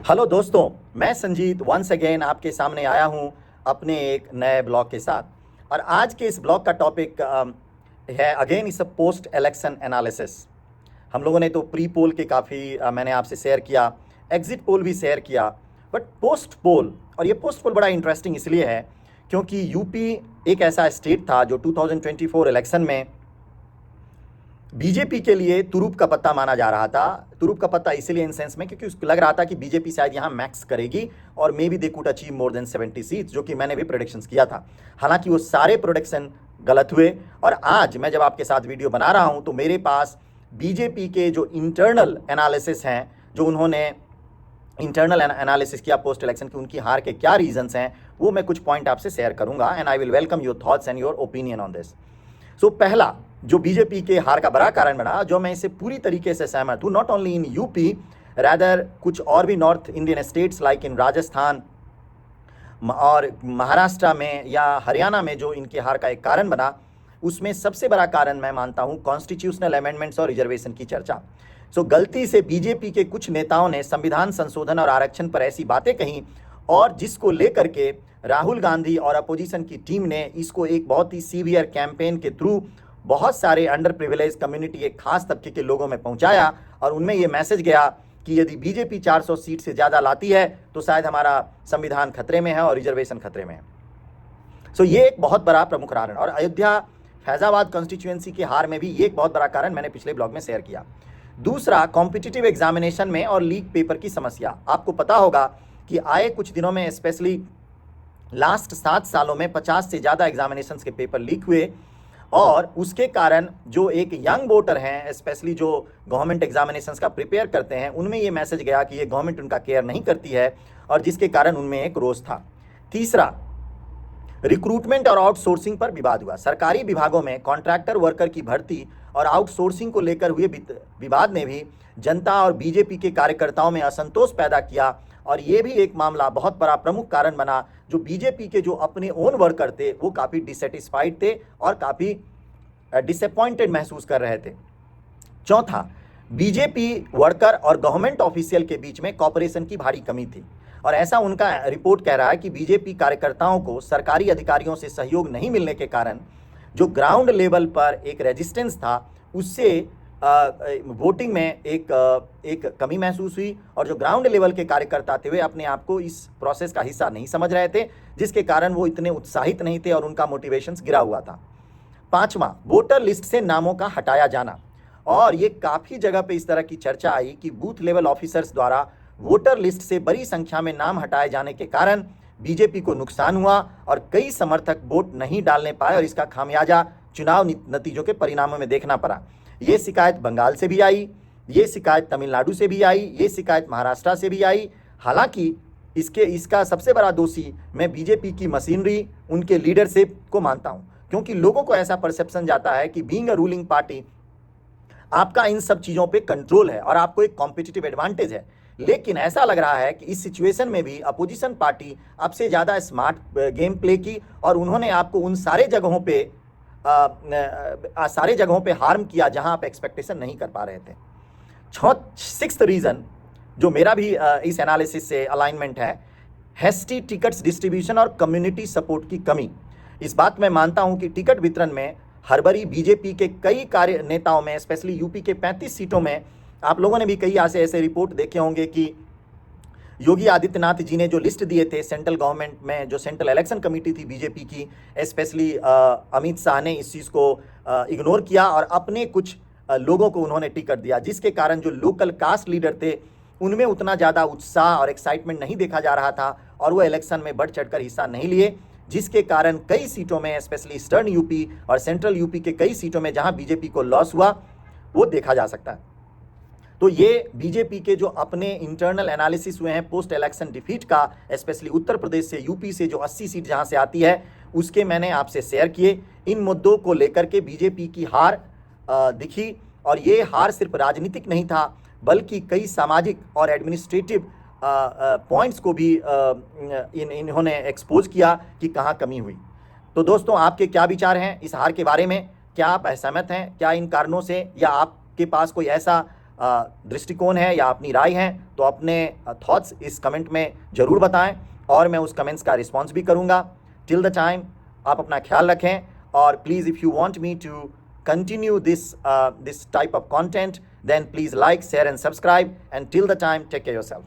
Hello दोस्तों, मैं Sanjeet once again आपके सामने आया हूं अपने एक नए ब्लॉग के साथ। और आज के इस ब्लॉग का टॉपिक है अगेन इस पोस्ट इलेक्शन एनालिसिस। हम लोगों ने तो प्री पोल के काफ़ी मैंने आपसे शेयर किया, एग्जिट पोल भी शेयर किया, बट पोस्ट पोल, और ये पोस्ट पोल बड़ा इंटरेस्टिंग इसलिए है क्योंकि यूपी एक ऐसा स्टेट था जो 2024 इलेक्शन में बीजेपी के लिए तुरुप का पत्ता माना जा रहा था। तुरुप का पत्ता इसलिए इन सेंस में क्योंकि उसको लग रहा था कि बीजेपी शायद यहाँ मैक्स करेगी और may be they could achieve more than 70 seats, जो कि मैंने भी प्रोडिक्शंस किया था। हालांकि वो सारे प्रोडिक्शन गलत हुए और आज मैं जब आपके साथ वीडियो बना रहा हूं तो मेरे पास बीजेपी के जो इंटरनल एनालिसिस हैं, जो उन्होंने इंटरनल एनालिसिस किया पोस्ट इलेक्शन की, उनकी हार के क्या रीजंस हैं, वो मैं कुछ पॉइंट आपसे शेयर करूंगा and I will welcome your thoughts and your opinion on this. So पहला जो बीजेपी के हार का बड़ा कारण बना, जो मैं इससे पूरी तरीके से सहमत हूं, not only in UP rather कुछ और भी north Indian states like in Rajasthan और महाराष्ट्र में या हरियाणा में, जो इनके हार का एक कारण बना, उसमें सबसे बड़ा कारण मैं मानता हूं कॉन्स्टिट्यूशनल अमेंडमेंट्स और रिजर्वेशन की चर्चा। सो गलती से बीजेपी के कुछ नेताओं ने संविधान संशोधन और आरक्षण पर ऐसी बातें कही और जिसको लेकर के राहुल गांधी और अपोजिशन की टीम ने इसको एक बहुत ही सीवियर कैंपेन के थ्रू बहुत सारे अंडर प्रिविलेज कम्युनिटी, एक खास तबके के लोगों में पहुंचाया और उनमें यह मैसेज गया कि यदि बीजेपी 400 सीट से ज़्यादा लाती है तो शायद हमारा संविधान खतरे में है और रिजर्वेशन खतरे में है। सो ये एक बहुत बड़ा प्रमुख कारण, और अयोध्या फैजाबाद कॉन्स्टिट्यूएंसी के हार में भी ये एक बहुत बड़ा कारण मैंने पिछले ब्लॉग में शेयर किया। दूसरा, कॉम्पिटिटिव एग्जामिनेशन में और लीक पेपर की समस्या। आपको पता होगा कि आए कुछ दिनों में, स्पेशली लास्ट 7 सालों में 50 से ज़्यादा एग्जामिनेशन के पेपर लीक हुए और उसके कारण जो एक यंग वोटर हैं, स्पेशली जो गवर्नमेंट एग्जामिनेशंस का प्रिपेयर करते हैं, उनमें ये मैसेज गया कि ये गवर्नमेंट उनका केयर नहीं करती है और जिसके कारण उनमें एक रोष था। तीसरा, रिक्रूटमेंट और आउटसोर्सिंग पर विवाद हुआ। सरकारी विभागों में कॉन्ट्रैक्टर वर्कर की भर्ती और आउटसोर्सिंग को लेकर हुए विवाद ने भी जनता और बीजेपी के कार्यकर्ताओं में असंतोष पैदा किया और ये भी एक मामला बहुत बड़ा प्रमुख कारण बना। जो बीजेपी के जो अपने ओन वर्कर थे वो काफ़ी डिससेटिस्फाइड थे और काफ़ी डिसअपॉइंटेड महसूस कर रहे थे। चौथा, बीजेपी वर्कर और गवर्नमेंट ऑफिशियल के बीच में कॉपरेशन की भारी कमी थी और ऐसा उनका रिपोर्ट कह रहा है कि बीजेपी कार्यकर्ताओं को सरकारी अधिकारियों से सहयोग नहीं मिलने के कारण जो ग्राउंड लेवल पर एक रेजिस्टेंस था, उससे वोटिंग में एक कमी महसूस हुई और जो ग्राउंड लेवल के कार्यकर्ता थे वे अपने आप को इस प्रोसेस का हिस्सा नहीं समझ रहे थे, जिसके कारण वो इतने उत्साहित नहीं थे और उनका मोटिवेशंस गिरा हुआ था। पांचवा, वोटर लिस्ट से नामों का हटाया जाना, और ये काफ़ी जगह पे इस तरह की चर्चा आई कि बूथ लेवल ऑफिसर्स द्वारा वोटर लिस्ट से बड़ी संख्या में नाम हटाए जाने के कारण बीजेपी को नुकसान हुआ और कई समर्थक वोट नहीं डालने पाए और इसका खामियाजा चुनाव नतीजों के परिणामों में देखना पड़ा। ये शिकायत बंगाल से भी आई, ये शिकायत तमिलनाडु से भी आई, ये शिकायत महाराष्ट्र से भी आई। हालांकि इसका सबसे बड़ा दोषी मैं बीजेपी की मशीनरी, उनके लीडरशिप को मानता हूं, क्योंकि लोगों को ऐसा परसेप्शन जाता है कि बीइंग अ रूलिंग पार्टी आपका इन सब चीज़ों पे कंट्रोल है और आपको एक कॉम्पिटिटिव एडवांटेज है। लेकिन ऐसा लग रहा है कि इस सिचुएशन में भी अपोजिशन पार्टी आपसे ज़्यादा स्मार्ट गेम प्ले की और उन्होंने आपको उन सारे जगहों पे हार्म किया जहां आप एक्सपेक्टेशन नहीं कर पा रहे थे। सिक्स्थ रीज़न जो मेरा भी इस एनालिसिस से अलाइनमेंट है, हेस्टी टिकट्स डिस्ट्रीब्यूशन और कम्युनिटी सपोर्ट की कमी। इस बात में मानता हूं कि टिकट वितरण में हड़बड़ी बीजेपी के कई कार्य नेताओं में, स्पेशली यूपी के 35 सीटों में, आप लोगों ने भी कई ऐसे रिपोर्ट देखे होंगे कि योगी आदित्यनाथ जी ने जो लिस्ट दिए थे सेंट्रल गवर्नमेंट में, जो सेंट्रल इलेक्शन कमेटी थी बीजेपी की, स्पेशली अमित शाह ने इस चीज़ को इग्नोर किया और अपने कुछ लोगों को उन्होंने टिकट दिया, जिसके कारण जो लोकल कास्ट लीडर थे उनमें उतना ज़्यादा उत्साह और एक्साइटमेंट नहीं देखा जा रहा था और वो इलेक्शन में बढ़ चढ़कर हिस्सा नहीं लिए, जिसके कारण कई सीटों में, स्पेशली ईस्टर्न यूपी और सेंट्रल यूपी के कई सीटों में जहां बीजेपी को लॉस हुआ वो देखा जा सकता है। तो ये बीजेपी के जो अपने इंटरनल एनालिसिस हुए हैं पोस्ट इलेक्शन डिफीट का, स्पेशली उत्तर प्रदेश से, यूपी से जो 80 सीट जहां से आती है, उसके मैंने आपसे शेयर किए। इन मुद्दों को लेकर के बीजेपी की हार दिखी और ये हार सिर्फ राजनीतिक नहीं था बल्कि कई सामाजिक और एडमिनिस्ट्रेटिव पॉइंट्स को भी इन्होंने एक्सपोज किया कि कहाँ कमी हुई। तो दोस्तों, आपके क्या विचार हैं इस हार के बारे में? क्या आप असहमत हैं क्या इन कारणों से, या आपके पास कोई ऐसा दृष्टिकोण है या अपनी राय है तो अपने थॉट्स इस कमेंट में ज़रूर बताएं और मैं उस कमेंट्स का रिस्पॉन्स भी करूँगा। टिल द टाइम आप अपना ख्याल रखें और please if you want me to continue this type of content, then please like, share and subscribe, and till the time, take care yourself.